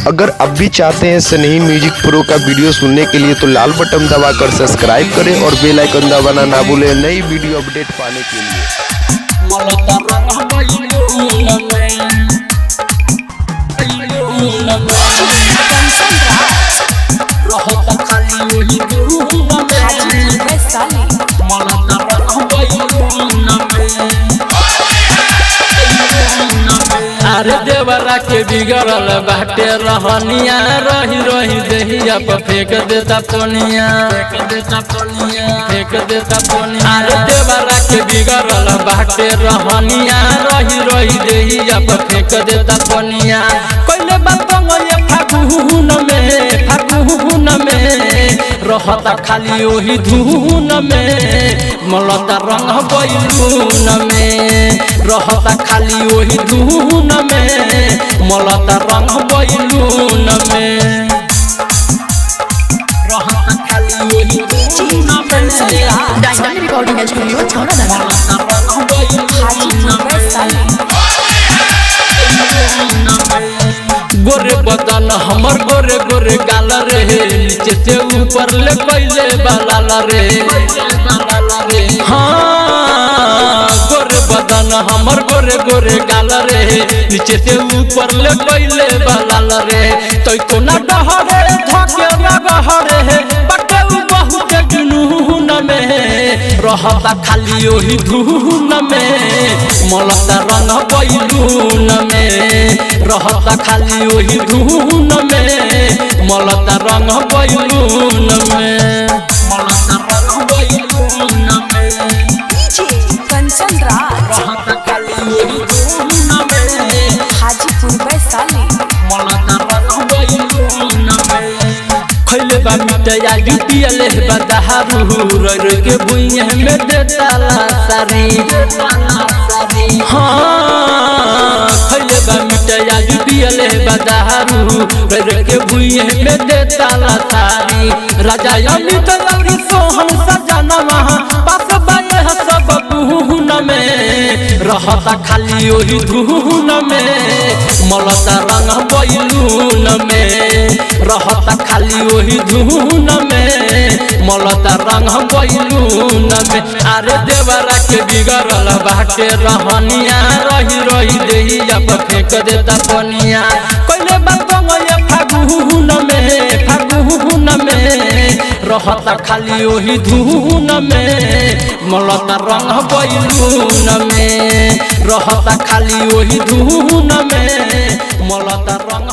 अगर अब भी चाहते हैं सनही म्यूजिक प्रो का वीडियो सुनने के लिए तो लाल बटन दबाकर सब्सक्राइब करें और बेल आइकन दबाना ना भूलें नई वीडियो अपडेट पाने के अरे देवरा के बिगड़ल बाटे रहनिया रही रही देहिया पर फेंक देता पनिया फेंक देता पनिया। अरे देवरा के बिगड़ल बाटे रहनिया रही रही देहिया पर फेंक देता पनिया। कोइले बात ये फागुन में रहता खाली ओही धुन में मलता रंग बैलून में रहता खाली ओही धुन में मलता रंग बैलून में रहता खाली ओही धुन में डायनामिक रिकॉर्डिंग स्टूडियो छौड़ा गोरे बदन हमर गोरे गोरे गाल रे नीचे से ऊपर ले पहले बालाल रे हाँ गोरे बदन हमर गोरे गोरे गाल रे नीचे से ऊपर ले पहले बालाल रे तो कोना डहरे धके लगहरे बटे बहुत जुनून में रहता खाली ओही धुन में मलता रंग बैलून में रहता खाली ओही धुन में मलता रंग बैलून में मलता रंग बैलून में कंचन राज रहता खाली ओही धुन में हाजीपुर वैशाली मलता रंग बैलून में खैले बा मिटया जुटियले बदहारू रोय के भुइया में देता सारी हाँ खैले बा मिटया जुटियले बदहारू रोय के भुइया में देता सारी राजा अमित लौरी सोहन सजनवा पास बाए सब गुन में रहता खाली ओही धुन में मलता रंग बैलून में रहता खाली ओही धुन में मलता रंग बैलून में। अरे देवरा के बिगड़ल बाटे रहनिया रही रही देहिया पर फेंक देता पनिया। कोइले बात ये फागुन में रहता खाली ओही धुन में मलता रंग बैलून में रहता खाली ओही धुन में मलता रंग